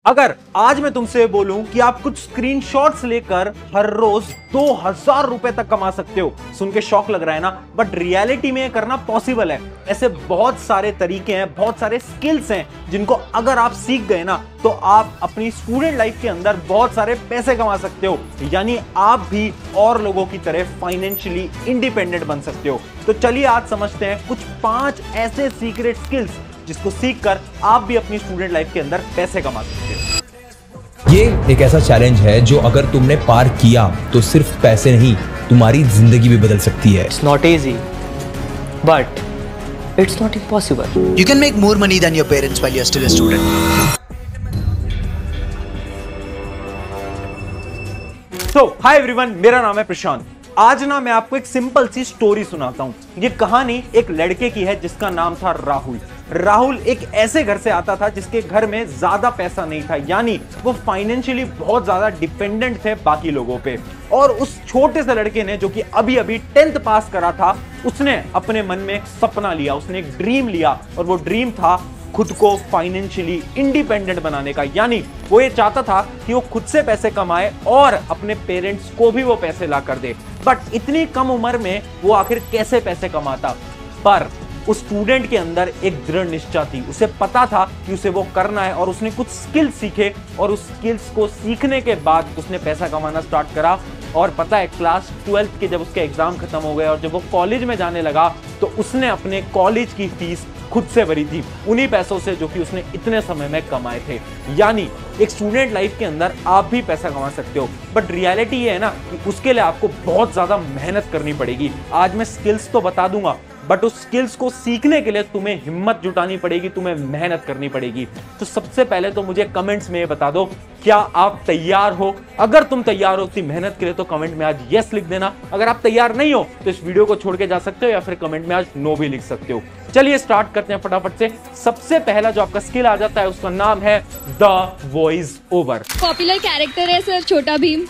अगर आज मैं तुमसे बोलूं कि आप कुछ स्क्रीनशॉट्स लेकर हर रोज 2000 रुपए तक कमा सकते हो, सुन के शौक लग रहा है ना? बट रियलिटी में करना पॉसिबल है। ऐसे बहुत सारे तरीके हैं, बहुत सारे स्किल्स हैं जिनको अगर आप सीख गए ना तो आप अपनी स्टूडेंट लाइफ के अंदर बहुत सारे पैसे कमा सकते हो, यानी आप भी और लोगों की तरह फाइनेंशियली इंडिपेंडेंट बन सकते हो। तो चलिए आज समझते हैं कुछ 5 ऐसे सीक्रेट स्किल्स जिसको सीखकर आप भी अपनी स्टूडेंट लाइफ के अंदर पैसे कमा सकते हो। ये एक ऐसा चैलेंज है जो अगर तुमने पार किया तो सिर्फ पैसे नहीं, तुम्हारी जिंदगी भी बदल सकती है। It's not easy, but it's not impossible. You can make more money than your parents while you're still a student. Hi everyone, मेरा नाम है प्रशांत। आज ना मैं आपको एक सिंपल सी स्टोरी सुनाता हूं। ये कहानी एक लड़के की है जिसका नाम था राहुल। राहुल एक ऐसे घर से आता था जिसके घर में ज्यादा पैसा नहीं था, यानी वो फाइनेंशियली बहुत ज्यादा डिपेंडेंट थे बाकी लोगों पे। और उस छोटे से लड़के ने, जो कि अभी अभी 10th पास करा था, उसने अपने मन में एक सपना लिया, उसने एक ड्रीम लिया, और वो ड्रीम था खुद को फाइनेंशियली इंडिपेंडेंट बनाने का। यानी वो ये चाहता था कि वो खुद से पैसे कमाए और अपने पेरेंट्स को भी वो पैसे ला कर दे। बट इतनी कम उम्र में वो आखिर कैसे पैसे कमाता? पर उस स्टूडेंट के अंदर एक दृढ़ निश्चय थी, उसे पता था कि उसे वो करना है, और उसने कुछ स्किल्स सीखे, और उस स्किल्स को सीखने के बाद उसने पैसा कमाना स्टार्ट करा। और पता है, क्लास 12th के जब उसके एग्जाम खत्म हो गए और जब वो कॉलेज में जाने लगा तो उसने अपने कॉलेज की फीस खुद से भरी थी, उन्हीं पैसों से जो कि उसने इतने समय में कमाए थे। यानी एक स्टूडेंट लाइफ के अंदर आप भी पैसा कमा सकते हो, बट रियलिटी ये है ना कि उसके लिए आपको बहुत ज्यादा मेहनत करनी पड़ेगी। आज मैं स्किल्स तो बता दूंगा, बट उस स्किल्स को सीखने के लिए तुम्हें हिम्मत जुटानी पड़ेगी, तुम्हें मेहनत करनी पड़ेगी। तो सबसे पहले तो मुझे कमेंट्स में ये बता दो, क्या आप तैयार हो? अगर तुम तैयार हो इतनी मेहनत के लिए तो कमेंट में आज यस लिख देना। अगर आप तैयार नहीं हो तो इस वीडियो को छोड़ के जा सकते हो, या फिर कमेंट में आज नो भी लिख सकते हो। चलिए स्टार्ट करते हैं फटाफट से। सबसे पहला जो आपका स्किल आ जाता है उसका नाम है the voice over. Popular character है सर छोटा भीम,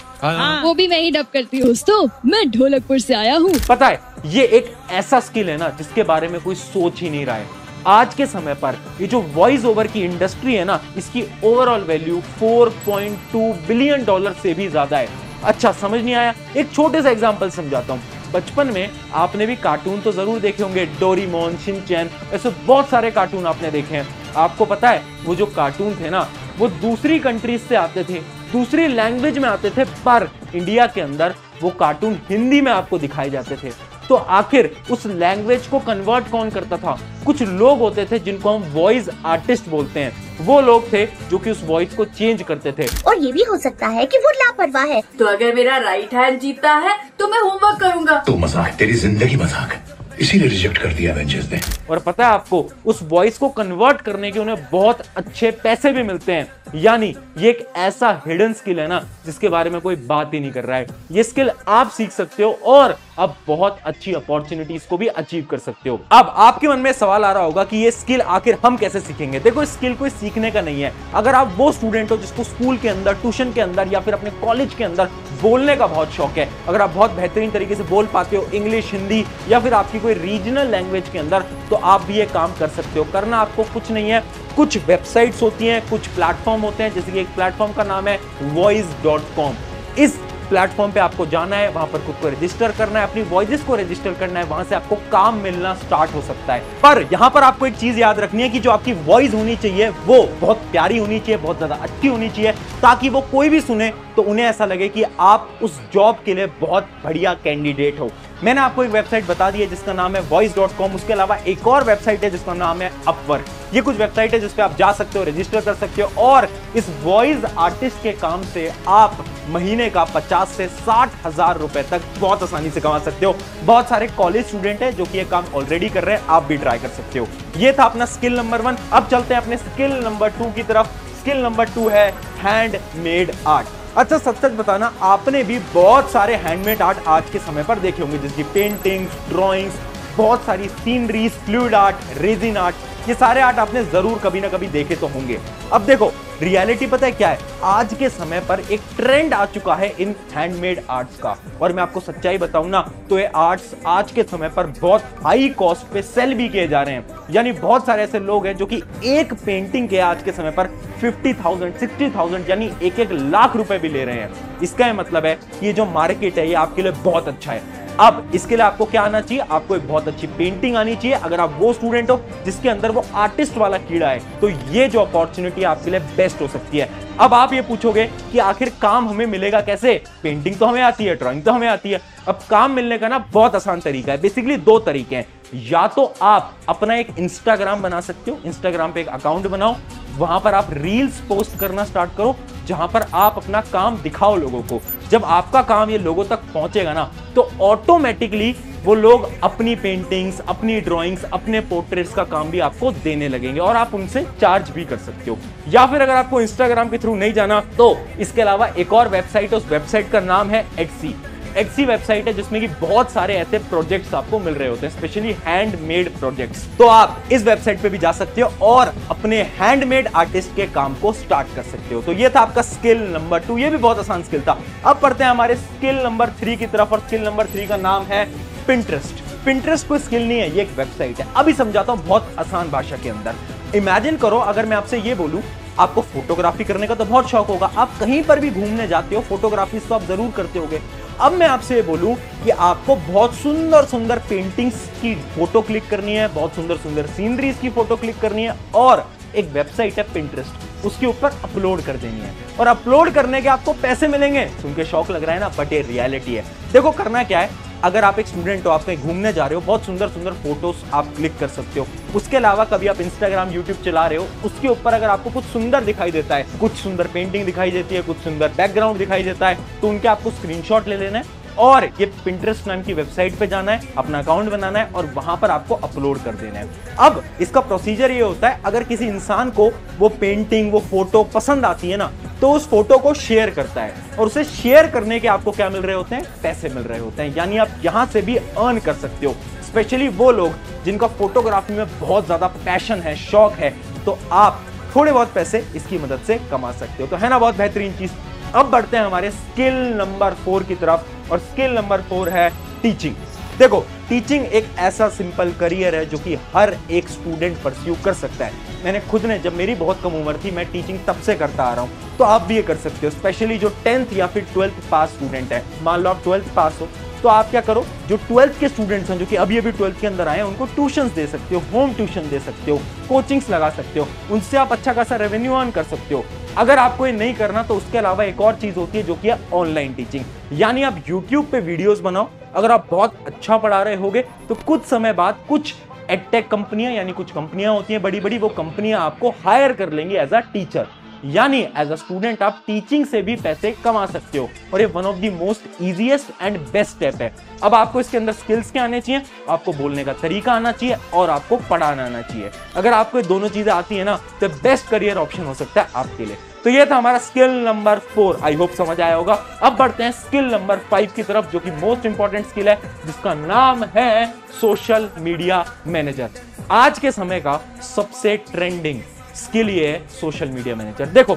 वो भी मैं ही डब करती हूँ। दोस्तों, मैं ढोलकपुर से आया हूँ। पता है, ये एक ऐसा स्किल है ना जिसके बारे में कोई सोच ही नहीं रहा है। आज के समय पर ये जो वॉइस ओवर की इंडस्ट्री है ना, इसकी ओवरऑल वैल्यू $4.2 बिलियन से भी ज्यादा है। अच्छा, समझ नहीं आया? एक छोटे सा एग्जांपल समझाता हूँ। बचपन में आपने भी कार्टून तो जरूर देखे होंगे, डोरेमोन, शिनचैन, ऐसे बहुत सारे कार्टून आपने देखे हैं। आपको पता है वो जो कार्टून थे ना, वो दूसरी कंट्रीज से आते थे, दूसरी लैंग्वेज में आते थे, पर इंडिया के अंदर वो कार्टून हिंदी में आपको दिखाए जाते थे। तो आखिर उस लैंग्वेज को कन्वर्ट कौन करता था? कुछ लोग होते थे जिनको हम वॉइस आर्टिस्ट बोलते हैं। वो लोग थे जो कि उस वॉइस को चेंज करते थे। और ये भी हो सकता है कि वो लापरवाह है, तो अगर मेरा राइट हैंड जीतता है तो मैं होमवर्क करूंगा। तो मजाक, तेरी जिंदगी मजाक है, इसीलिए रिजेक्ट कर दिया एवेंजर्स ने। और पता है आपको, उस वॉइस को कन्वर्ट करने के उन्हें बहुत अच्छे पैसे भी मिलते हैं। यानी ये एक ऐसा हिडन स्किल है ना जिसके बारे में कोई बात ही नहीं कर रहा है। ये स्किल आप सीख सकते हो और अब बहुत अच्छी अपॉर्चुनिटीज को भी अचीव कर सकते हो। अब आपके मन में सवाल आ रहा होगा कि ये स्किल आखिर हम कैसे सीखेंगे? देखो, इस स्किल को सीखने का नहीं है। अगर आप वो स्टूडेंट हो जिसको स्कूल के अंदर, ट्यूशन के अंदर या फिर अपने कॉलेज के अंदर बोलने का बहुत शौक है, अगर आप बहुत बेहतरीन तरीके से बोल पाते हो इंग्लिश, हिंदी या फिर आपकी कोई रीजनल लैंग्वेज के अंदर, तो आप भी ये काम कर सकते हो। करना आपको कुछ नहीं है, कुछ वेबसाइट्स होती हैं, कुछ प्लेटफॉर्म होते हैं, जैसे कि एक प्लेटफॉर्म का नाम है voice.com। इस प्लेटफॉर्म पे आपको जाना है, वहां पर खुद को रजिस्टर करना है, अपनी वॉइसेस को रजिस्टर करना है, वहां से आपको काम मिलना स्टार्ट हो सकता है। पर यहां पर आपको एक चीज याद रखनी है कि जो आपकी वॉइस होनी चाहिए वो बहुत प्यारी होनी चाहिए, बहुत ज्यादा अच्छी होनी चाहिए, ताकि वो कोई भी सुने तो उन्हें ऐसा लगे कि आप उस जॉब के लिए बहुत बढ़िया कैंडिडेट हो। मैंने आपको एक वेबसाइट बता दी है जिसका नाम है voice.com। उसके अलावा एक और वेबसाइट है जिसका नाम है अपवर्क। ये कुछ वेबसाइट है जिस पे आप जा सकते हो, रजिस्टर कर सकते हो, और इस वॉइस आर्टिस्ट के काम से आप महीने का 50 से 60 हजार रुपए तक बहुत आसानी से कमा सकते हो। बहुत सारे कॉलेज स्टूडेंट हैं जो कि ये काम ऑलरेडी कर रहे हैं, आप भी ट्राई कर सकते हो। ये था अपना स्किल नंबर 1। अब चलते हैं अपने स्किल नंबर 2 की तरफ। स्किल नंबर 2 है हैंडमेड आर्ट। अच्छा, सच सच बताना, आपने भी बहुत सारे हैंडमेड आर्ट आज के समय पर देखे होंगे, जैसे पेंटिंग्स, ड्राइंग्स, बहुत सारी sceneries, fluid art, resin art. ये सारे आर्ट आपने जरूर कभी ना कभी देखे तो होंगे। अब देखो, रियलिटी पता है क्या है, आज के समय पर एक ट्रेंड आ चुका है इन हैंडमेड आर्ट्स का, और मैं आपको सच्चाई बताऊं ना तो ये आर्ट्स आज के समय पर बहुत हाई कॉस्ट पे सेल भी किए जा रहे हैं। यानी बहुत सारे ऐसे लोग हैं जो कि एक पेंटिंग के आज के समय पर 50,000 60,000 यानी 1-1 लाख रुपए भी ले रहे हैं। इसका ये मतलब है कि ये जो मार्केट है ये आपके लिए बहुत अच्छा है। अब इसके लिए आपको क्या आना चाहिए, आपको एक बहुत अच्छी पेंटिंग आनी चाहिए। अगर आप वो स्टूडेंट हो जिसके अंदर वो आर्टिस्ट वाला कीड़ा है तो ये जो अपॉर्चुनिटी आपके लिए बेस्ट हो सकती है। अब आप ये पूछोगे कि आखिर काम हमें मिलेगा कैसे, पेंटिंग तो हमें आती है, ड्राइंग तो हमें आती है। अब काम मिलने का ना बहुत आसान तरीका है, बेसिकली 2 तरीके हैं। या तो आप अपना एक इंस्टाग्राम बना सकते हो, इंस्टाग्राम पे एक अकाउंट बनाओ, वहां पर आप रील्स पोस्ट करना स्टार्ट करो जहां पर आप अपना काम दिखाओ लोगों को। जब आपका काम ये लोगों तक पहुंचेगा ना तो ऑटोमेटिकली वो लोग अपनी पेंटिंग्स, अपनी ड्राइंग्स, अपने पोर्ट्रेट्स का काम भी आपको देने लगेंगे और आप उनसे चार्ज भी कर सकते हो। या फिर अगर आपको इंस्टाग्राम के थ्रू नहीं जाना तो इसके अलावा एक और वेबसाइट है, उस वेबसाइट का नाम है एटसी। एटसी वेबसाइट है जिसमें कि बहुत सारे ऐसे प्रोजेक्ट्स आपको मिल रहे होते हैं, स्पेशली हैंडमेड प्रोजेक्ट्स। तो आप इस वेबसाइट पे भी जा सकते हो और अपने हैंडमेड आर्टिस्ट के काम को स्टार्ट कर सकते हो। तो ये था आपका स्किल नंबर 2, ये भी बहुत आसान स्किल था। अब पढ़ते हैं हमारे स्किल नंबर 3 की तरफ, और स्किल नंबर 3 का नाम है पिंटरेस्ट। पिंटरेस्ट कोई स्किल नहीं है, ये एक वेबसाइट है। अभी समझाता हूं बहुत आसान भाषा के अंदर। इमेजिन करो अगर मैं आपसे ये बोलूं, आपको फोटोग्राफी करने का तो बहुत शौक होगा, आप कहीं पर भी घूमने जाते हो, फोटोग्राफी तो आप जरूर करते होगे। अब मैं आपसे ये बोलूं कि आपको बहुत सुंदर सुंदर पेंटिंग्स की फोटो क्लिक करनी है, बहुत सुंदर सुंदर सीनरीज की फोटो क्लिक करनी है और एक वेबसाइट है पिंटरेस्ट, उसके ऊपर अपलोड कर देनी है और अपलोड करने के आपको पैसे मिलेंगे। सुन के शौक लग रहा है ना, बट ये रियलिटी है। देखो करना क्या है, अगर आप एक स्टूडेंट हो, आप कहीं घूमने जा रहे हो, बहुत सुंदर सुंदर फोटोज आप क्लिक कर सकते हो। उसके अलावा कभी आप इंस्टाग्राम, यूट्यूब चला रहे हो, उसके ऊपर अगर आपको कुछ सुंदर दिखाई देता है, कुछ सुंदर पेंटिंग दिखाई देती है, कुछ सुंदर बैकग्राउंड दिखाई देता है, तो उनके आपको स्क्रीनशॉट ले लेना है और ये पिंटरेस्ट नाम की वेबसाइट पे जाना है, अपना अकाउंट बनाना है और वहां पर आपको अपलोड कर देना है। अब इसका प्रोसीजर ये होता है, अगर किसी इंसान को वो पेंटिंग, वो फोटो पसंद आती है ना, तो उस फोटो को शेयर करता है और उसे शेयर करने के आपको क्या मिल रहे होते हैं, पैसे मिल रहे होते हैं। यानी आप यहां से भी अर्न कर सकते हो। स्पेशली वो लोग जिनका फोटोग्राफी में बहुत ज्यादा पैशन है, शौक है, तो आप थोड़े बहुत पैसे इसकी मदद से कमा सकते हो। तो है ना बहुत बेहतरीन चीज। अब बढ़ते हैं हमारे स्किल नंबर 4 की तरफ और स्किल नंबर 4 है टीचिंग। देखो टीचिंग एक ऐसा सिंपल करियर है जो कि हर एक स्टूडेंट परस्यू कर सकता है। मैंने खुद ने, जब मेरी बहुत कम उम्र थी, मैं टीचिंग तब से करता आ रहा हूं, तो आप भी ये कर सकते हो। स्पेशली जो 10th या फिर 12th पास स्टूडेंट है, मान लो आप 12th पास हो, तो आप क्या करो, जो 12th के स्टूडेंट्स हैं जो कि अभी 12th के अंदर आए हैं, उनको ट्यूशंस दे सकते हो, होम ट्यूशन दे सकते हो, कोचिंग्स लगा सकते हो, उनसे आप अच्छा खासा रेवेन्यू अर्न कर सकते हो। अगर आपको ये नहीं करना तो उसके अलावा एक और चीज होती है जो कि है ऑनलाइन टीचिंग। यानी आप YouTube पे वीडियोस बनाओ, अगर आप बहुत अच्छा पढ़ा रहे होगे तो कुछ समय बाद कुछ एडटेक कंपनियां, यानी कुछ कंपनियां होती हैं बड़ी बड़ी, वो कंपनियां आपको हायर कर लेंगी एज अ टीचर। यानी एज अ स्टूडेंट आप टीचिंग से भी पैसे कमा सकते हो और ये one of the most easiest and best step है। अब आपको इसके अंदर स्किल्स क्या आने चाहिए, आपको बोलने का तरीका आना चाहिए और आपको पढ़ाना आना चाहिए। अगर आपको ये दोनों चीजें आती है ना तो बेस्ट करियर ऑप्शन हो सकता है आपके लिए। तो ये था हमारा स्किल नंबर 4, आई होप समझ आया होगा। अब बढ़ते हैं स्किल नंबर 5 की तरफ, जो कि मोस्ट इंपॉर्टेंट स्किल है, जिसका नाम है सोशल मीडिया मैनेजर। आज के समय का सबसे ट्रेंडिंग स्किल ये है सोशल मीडिया मैनेजर। देखो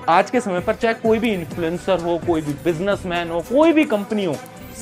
आज के समय पर चाहे कोई भी इन्फ्लुएंसर हो, कोई भी बिजनेसमैन हो, कोई भी कंपनी हो,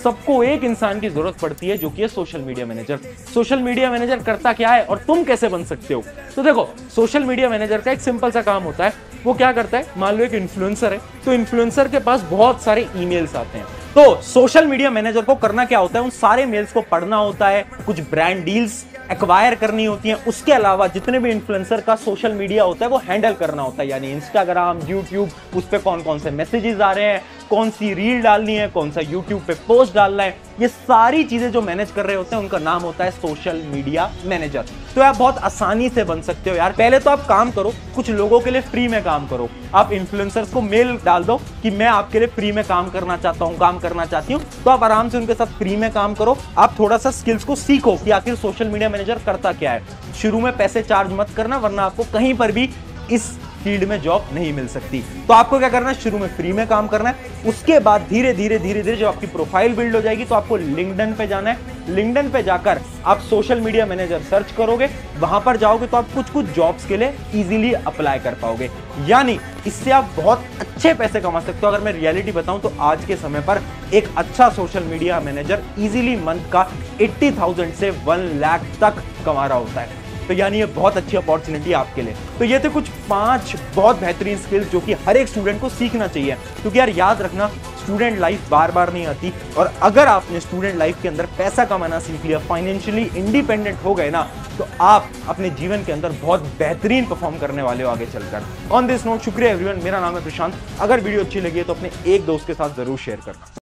सबको एक इंसान की जरूरत पड़ती है जो कि है social media manager. Social media manager करता क्या है और तुम कैसे बन सकते हो? तो देखो सोशल मीडिया मैनेजर का एक सिंपल सा काम होता है। वो क्या करता है, मान लो एक इन्फ्लुएंसर है, तो इन्फ्लुएंसर के पास बहुत सारे ईमेल्स आते हैं, तो सोशल मीडिया मैनेजर को करना क्या होता है, उन सारे मेल्स को पढ़ना होता है, कुछ ब्रांड डील्स एक्वायर करनी होती है, उसके अलावा जितने भी इन्फ्लुएंसर का सोशल मीडिया होता है वो हैंडल करना होता है। यानी इंस्टाग्राम, यूट्यूब, उस पर कौन कौन से मैसेजेस आ रहे हैं, कौन सी रील डालनी है, कौन सा यूट्यूब पे पोस्ट डालना है, ये सारी चीजें जो मैनेज कर रहे होते हैं उनका नाम होता है सोशल मीडिया मैनेजर। तो आप बहुत आसानी से बन सकते हो यार। पहले तो आप काम करो, कुछ लोगों के लिए फ्री में काम करो। आप इन्फ्लुएंसर्स को मेल डाल दो कि मैं आपके लिए फ्री में काम करना चाहता हूं, काम करना चाहती हूं, तो आप आराम से उनके साथ फ्री में काम करो। आप थोड़ा सा स्किल्स को सीखो कि आखिर सोशल मीडिया मैनेजर करता क्या है। शुरू में पैसे चार्ज मत करना, वरना आपको कहीं पर भी इस फील्ड में जॉब नहीं मिल सकती। तो आपको क्या करना है, शुरू में फ्री में काम करना है, उसके बाद धीरे धीरे जब आपकी प्रोफाइल बिल्ड हो जाएगी तो आपको लिंक्डइन पे जाना है। लिंक्डइन पे जाकर आप सोशल मीडिया मैनेजर सर्च करोगे, वहां पर जाओगे तो आप कुछ जॉब्स के लिए इजीली अप्लाई कर पाओगे। यानी इससे आप बहुत अच्छे पैसे कमा सकते हो। अगर मैं रियलिटी बताऊं तो आज के समय पर एक अच्छा social media manager easily month का 80,000 से 1 लाख तक कमा रहा होता है। तो यानी ये बहुत अच्छी अपॉर्चुनिटी आपके लिए। तो ये थे कुछ 5 बहुत बेहतरीन स्किल्स जो कि हर एक स्टूडेंट को सीखना चाहिए, क्योंकि यार याद रखना, स्टूडेंट लाइफ बार बार नहीं आती, और अगर आपने स्टूडेंट लाइफ के अंदर पैसा कमाना सीख लिया, फाइनेंशियली इंडिपेंडेंट हो गए ना, तो आप अपने जीवन के अंदर बहुत बेहतरीन परफॉर्म करने वाले हो आगे चलकर। ऑन दिस नोट, शुक्रिया एवरीवन, मेरा नाम है प्रशांत। अगर वीडियो अच्छी लगी है तो अपने एक दोस्त के साथ जरूर शेयर करना।